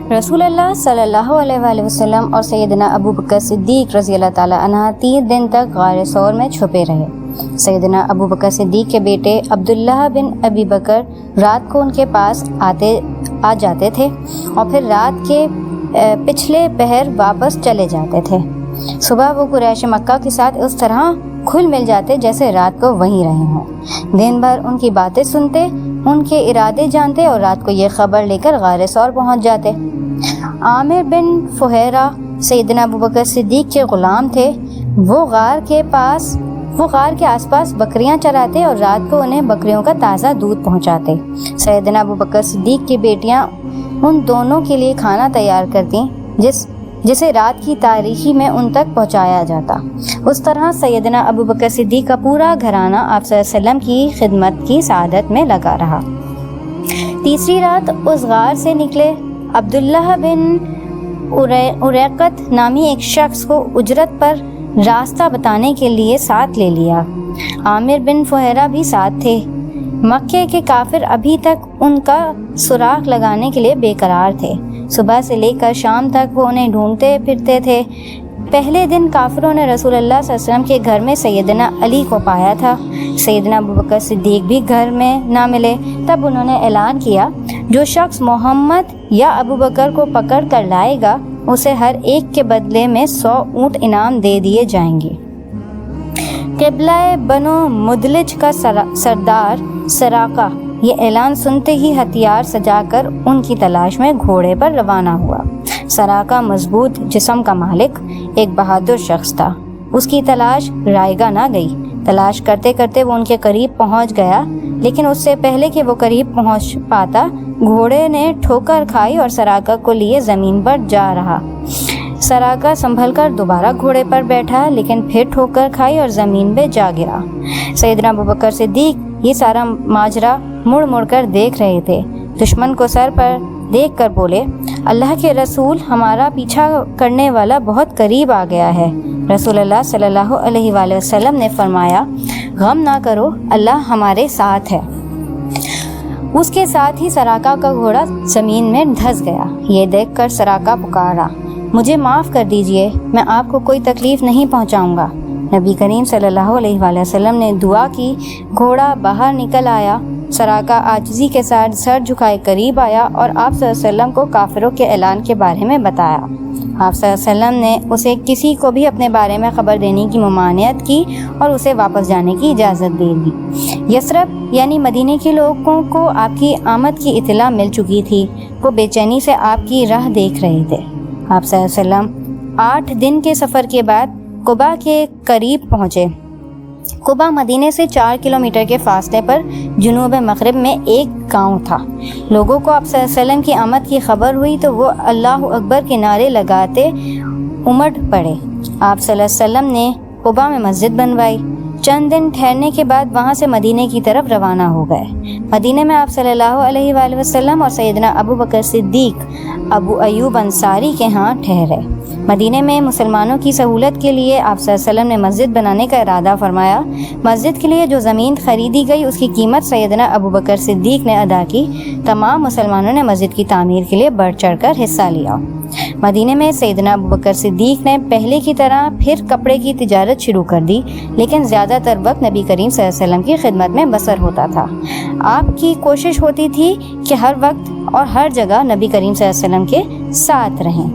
رسول اللہ صلی اللہ علیہ وآلہ وسلم اور سیدنا ابو بکر صدیق رضی اللہ تعالیٰ عنہ 3 دن تک غار ثور میں چھپے رہے۔ سیدنا ابو بکر صدیق کے بیٹے عبداللہ بن ابی بکر رات کو ان کے پاس آ جاتے تھے اور پھر رات کے پچھلے پہر واپس چلے جاتے تھے۔ صبح وہ قریش مکہ کے ساتھ اس طرح کھل مل جاتے جیسے رات کو وہیں رہے ہوں۔ دن بھر ان کی باتیں سنتے، ان کے ارادے جانتے اور رات کو یہ خبر لے کر غار ثور پہنچ جاتے۔ عامر بن فہیرہ سیدنا ابو بکر صدیق کے غلام تھے۔ وہ غار کے آس پاس بکریاں چراتے اور رات کو انہیں بکریوں کا تازہ دودھ پہنچاتے۔ سیدنا ابو بکر صدیق کی بیٹیاں ان دونوں کے لیے کھانا تیار کرتی جسے رات کی تاریکی میں ان تک پہنچایا جاتا۔ اس طرح سیدنا ابو بکر صدیق کا پورا گھرانہ آپ صلی اللہ علیہ وسلم کی خدمت کی سعادت میں لگا رہا۔ تیسری رات اس غار سے نکلے عبداللہ بن اریقت نامی ایک شخص کو اجرت پر راستہ بتانے کے لیے ساتھ لے لیا۔ عامر بن فہیرہ بھی ساتھ تھے۔ مکے کے کافر ابھی تک ان کا سراغ لگانے کے لیے بے قرار تھے۔ صبح سے لے کر شام تک وہ انہیں ڈھونڈتے پھرتے تھے۔ پہلے دن کافروں نے رسول اللہ صلی اللہ علیہ وسلم کے گھر میں سیدنا علی کو پایا تھا۔ سیدنا ابو بکر صدیق بھی گھر میں نہ ملے۔ تب انہوں نے اعلان کیا، جو شخص محمد یا ابو بکر کو پکڑ کر لائے گا اسے ہر ایک کے بدلے میں 100 اونٹ انعام دے دیے جائیں گے۔ قبلہ بنو مدلج کا سردار سراقہ یہ اعلان سنتے ہی ہتھیار سجا کر ان کی تلاش میں گھوڑے پر روانہ ہوا۔ سراقہ مضبوط جسم کا مالک ایک بہادر شخص تھا۔ اس کی تلاش رائگاں نہ گئی۔ تلاش کرتے کرتے وہ ان کے قریب پہنچ گیا، لیکن اس سے پہلے کہ وہ قریب پہنچ پاتا گھوڑے نے ٹھوکر کھائی اور سراقہ کو لیے زمین پر جا رہا۔ سراقہ سنبھل کر دوبارہ گھوڑے پر بیٹھا، لیکن پھر ٹھوکر کھائی اور زمین پہ جا گرا۔ سیدنا ابو بکر صدیق یہ سارا ماجرا مڑ مڑ کر دیکھ رہے تھے۔ دشمن کو سر پر دیکھ کر بولے، اللہ کے رسول، ہمارا پیچھا کرنے والا بہت قریب آ گیا ہے۔ رسول اللہ صلی اللہ علیہ وآلہ وسلم نے فرمایا، غم نہ کرو، اللہ ہمارے ساتھ ہے۔ اس کے ساتھ ہی سراقہ کا گھوڑا زمین میں دھس گیا۔ یہ دیکھ کر سراقہ پکارا، مجھے معاف کر دیجئے، میں آپ کو کوئی تکلیف نہیں پہنچاؤں گا۔ نبی کریم صلی اللہ علیہ وآلہ وسلم نے دعا کی، گھوڑا باہر نکل آیا۔ سراقہ عاجزی کے ساتھ سر جھکائے قریب آیا اور آپ صلی اللہ علیہ وسلم کو کافروں کے اعلان کے بارے میں بتایا۔ آپ صلی اللہ علیہ وسلم نے اسے کسی کو بھی اپنے بارے میں خبر دینے کی ممانعت کی اور اسے واپس جانے کی اجازت دے دی۔ یثرب یعنی مدینے کے لوگوں کو آپ کی آمد کی اطلاع مل چکی تھی۔ وہ بے چینی سے آپ کی راہ دیکھ رہے تھے۔ آپ صلی اللہ علیہ وسلم 8 دن کے سفر کے بعد قبا کے قریب پہنچے۔ قبا مدینے سے 4 کلومیٹر کے فاصلے پر جنوب مغرب میں ایک گاؤں تھا۔ لوگوں کو آپ صلی اللہ علیہ وسلم کی آمد کی خبر ہوئی تو وہ اللہ اکبر کے نعرے لگاتے امڑ پڑے۔ آپ صلی اللہ علیہ وسلم نے قبا میں مسجد بنوائی۔ چند دن ٹھہرنے کے بعد وہاں سے مدینے کی طرف روانہ ہو گئے۔ مدینے میں آپ صلی اللہ علیہ وآلہ وسلم اور سیدنا ابو بکر صدیق ابو ایوب انصاری کے ہاں ٹھہرے۔ مدینے میں مسلمانوں کی سہولت کے لیے آپ صلی اللہ علیہ وسلم نے مسجد بنانے کا ارادہ فرمایا۔ مسجد کے لیے جو زمین خریدی گئی اس کی قیمت سیدنا ابو بکر صدیق نے ادا کی۔ تمام مسلمانوں نے مسجد کی تعمیر کے لیے بڑھ چڑھ کر حصہ لیا۔ مدینے میں سیدنا ابو بکر صدیق نے پہلے کی طرح پھر کپڑے کی تجارت شروع کر دی، لیکن زیادہ تر وقت نبی کریم صلی اللہ علیہ وسلم کی خدمت میں بسر ہوتا تھا۔ آپ کی کوشش ہوتی تھی کہ ہر وقت اور ہر جگہ نبی کریم صلی اللہ علیہ وسلم کے ساتھ رہیں۔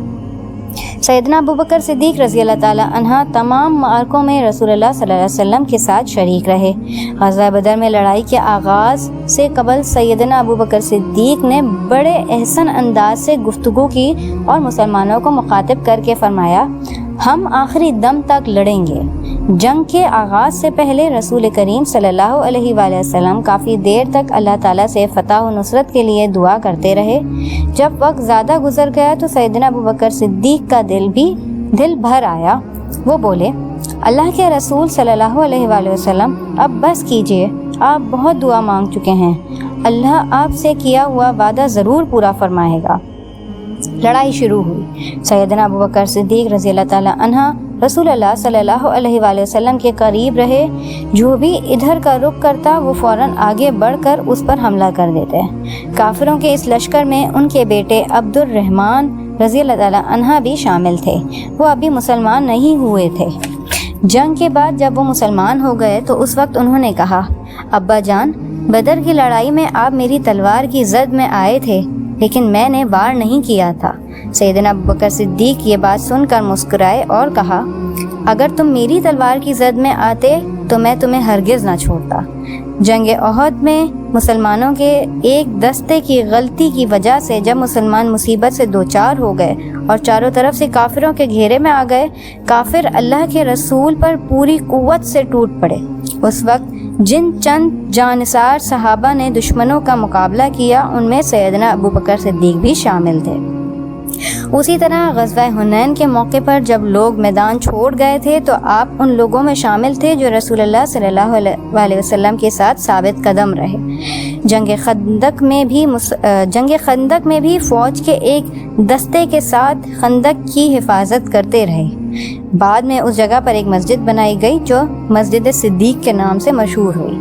سیدنا ابو بکر صدیق رضی اللہ تعالیٰ عنہ تمام معرکوں میں رسول اللہ صلی اللہ علیہ وسلم کے ساتھ شریک رہے۔ غزوہ بدر میں لڑائی کے آغاز سے قبل سیدنا ابو بکر صدیق نے بڑے احسن انداز سے گفتگو کی اور مسلمانوں کو مخاطب کر کے فرمایا، ہم آخری دم تک لڑیں گے۔ جنگ کے آغاز سے پہلے رسول کریم صلی اللہ علیہ وآلہ وسلم کافی دیر تک اللہ تعالیٰ سے فتح و نصرت کے لیے دعا کرتے رہے۔ جب وقت زیادہ گزر گیا تو سیدنا ابو بکر صدیق کا دل بھر آیا۔ وہ بولے، اللہ کے رسول صلی اللہ علیہ وآلہ وسلم اب بس کیجئے، آپ بہت دعا مانگ چکے ہیں، اللہ آپ سے کیا ہوا وعدہ ضرور پورا فرمائے گا۔ لڑائی شروع ہوئی۔ سیدنا ابو بکر صدیق رضی اللہ تعالیٰ عنہ رسول اللہ صلی اللہ علیہ وآلہ وسلم کے قریب رہے، جو بھی ادھر کا رخ کرتا وہ فوراً آگے بڑھ کر اس پر حملہ کر دیتے۔ کافروں کے اس لشکر میں ان کے بیٹے عبد الرحمن رضی اللہ تعالیٰ عنہ بھی شامل تھے۔ وہ ابھی مسلمان نہیں ہوئے تھے۔ جنگ کے بعد جب وہ مسلمان ہو گئے تو اس وقت انہوں نے کہا، ابا جان، بدر کی لڑائی میں آپ میری تلوار کی زد میں آئے تھے لیکن میں نے وار نہیں کیا تھا۔ سیدنا ابوبکر صدیق یہ بات سن کر مسکرائے اور کہا، اگر تم میری تلوار کی زد میں آتے تو میں تمہیں ہرگز نہ چھوڑتا۔ جنگ احد میں مسلمانوں کے ایک دستے کی غلطی کی وجہ سے جب مسلمان مصیبت سے دوچار ہو گئے اور چاروں طرف سے کافروں کے گھیرے میں آ گئے، کافر اللہ کے رسول پر پوری قوت سے ٹوٹ پڑے۔ اس وقت جن چند جانثار صحابہ نے دشمنوں کا مقابلہ کیا ان میں سیدنا ابوبکر صدیق بھی شامل تھے۔ اسی طرح غزوہ حنین کے موقع پر جب لوگ میدان چھوڑ گئے تھے تو آپ ان لوگوں میں شامل تھے جو رسول اللہ صلی اللہ علیہ وسلم کے ساتھ ثابت قدم رہے۔ جنگ خندق میں بھی فوج کے ایک دستے کے ساتھ خندق کی حفاظت کرتے رہے۔ بعد میں اس جگہ پر ایک مسجد بنائی گئی جو مسجد صدیق کے نام سے مشہور ہوئی۔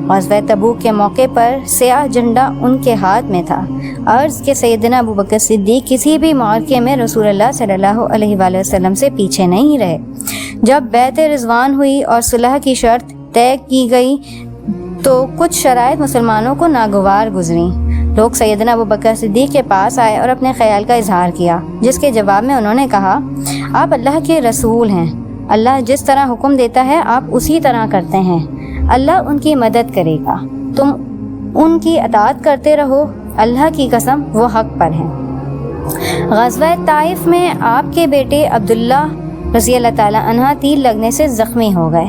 غزوہ تبوک کے موقع پر سیاہ جھنڈا ان کے ہاتھ میں تھا۔ عرض کہ سیدنا ابوبکر صدیق کسی بھی معرکے میں رسول اللہ صلی اللہ علیہ وآلہ وسلم سے پیچھے نہیں رہے۔ جب بیعت رضوان ہوئی اور صلح کی شرط طے کی گئی تو کچھ شرائط مسلمانوں کو ناگوار گزریں۔ لوگ سیدنا ابوبکر صدیق کے پاس آئے اور اپنے خیال کا اظہار کیا، جس کے جواب میں انہوں نے کہا، آپ اللہ کے رسول ہیں، اللہ جس طرح حکم دیتا ہے آپ اسی طرح کرتے ہیں، اللہ ان کی مدد کرے گا، تم ان کی اطاعت کرتے رہو، اللہ کی قسم وہ حق پر ہیں۔ غزوہ طائف میں آپ کے بیٹے عبداللہ رضی اللہ تعالیٰ عنہ تیر لگنے سے زخمی ہو گئے،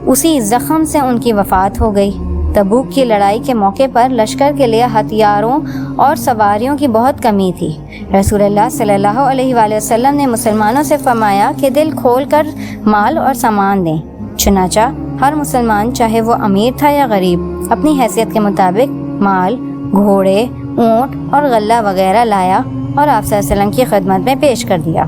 اسی زخم سے ان کی وفات ہو گئی۔ تبوک کی لڑائی کے موقع پر لشکر کے لیے ہتھیاروں اور سواریوں کی بہت کمی تھی۔ رسول اللہ صلی اللہ علیہ وآلہ وسلم نے مسلمانوں سے فرمایا کہ دل کھول کر مال اور سامان دیں۔ چنانچہ ہر مسلمان چاہے وہ امیر تھا یا غریب اپنی حیثیت کے مطابق مال، گھوڑے، اونٹ اور غلہ وغیرہ لایا اور آپ صلی اللہ علیہ وسلم کی خدمت میں پیش کر دیا۔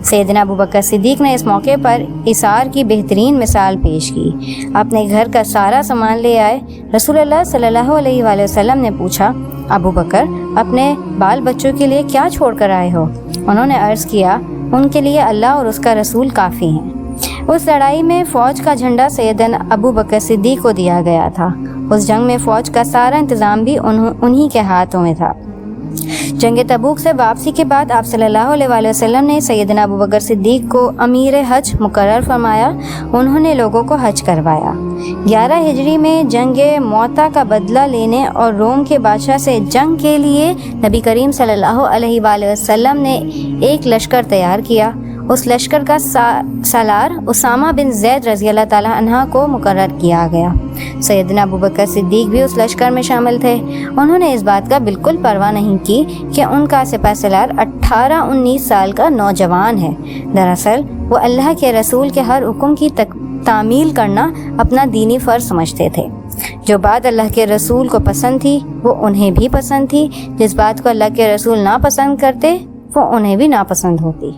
سیدنا ابوبکر صدیق نے اس موقع پر ایثار کی بہترین مثال پیش کی۔ اپنے گھر کا سارا سامان لے آئے۔ رسول اللہ صلی اللہ علیہ وآلہ وسلم نے پوچھا، ابوبکر اپنے بال بچوں کے لیے کیا چھوڑ کر آئے ہو؟ انہوں نے عرض کیا، ان کے لیے اللہ اور اس کا رسول کافی ہیں۔ اس لڑائی میں فوج کا جھنڈا سیدنا ابوبکر صدیق کو دیا گیا تھا۔ اس جنگ میں فوج کا سارا انتظام بھی انہی کے ہاتھوں میں تھا۔ جنگ تبوک سے واپسی کے بعد آپ صلی اللہ علیہ وآلہ وسلم نے سیدنا ابوبکر صدیق کو امیر حج مقرر فرمایا۔ انہوں نے لوگوں کو حج کروایا۔ 11 ہجری میں جنگ موتا کا بدلہ لینے اور روم کے بادشاہ سے جنگ کے لیے نبی کریم صلی اللہ علیہ وآلہ وسلم نے ایک لشکر تیار کیا۔ اس لشکر کا سالار اسامہ بن زید رضی اللہ تعالیٰ عنہ کو مقرر کیا گیا۔ سیدنا ابوبکر صدیق بھی اس لشکر میں شامل تھے۔ انہوں نے اس بات کا بالکل پرواہ نہیں کی کہ ان کا سپہ سالار 18-19 سال کا نوجوان ہے۔ دراصل وہ اللہ کے رسول کے ہر حکم کی تعمیل کرنا اپنا دینی فرض سمجھتے تھے۔ جو بات اللہ کے رسول کو پسند تھی وہ انہیں بھی پسند تھی، جس بات کو اللہ کے رسول ناپسند کرتے وہ انہیں بھی ناپسند ہوتی۔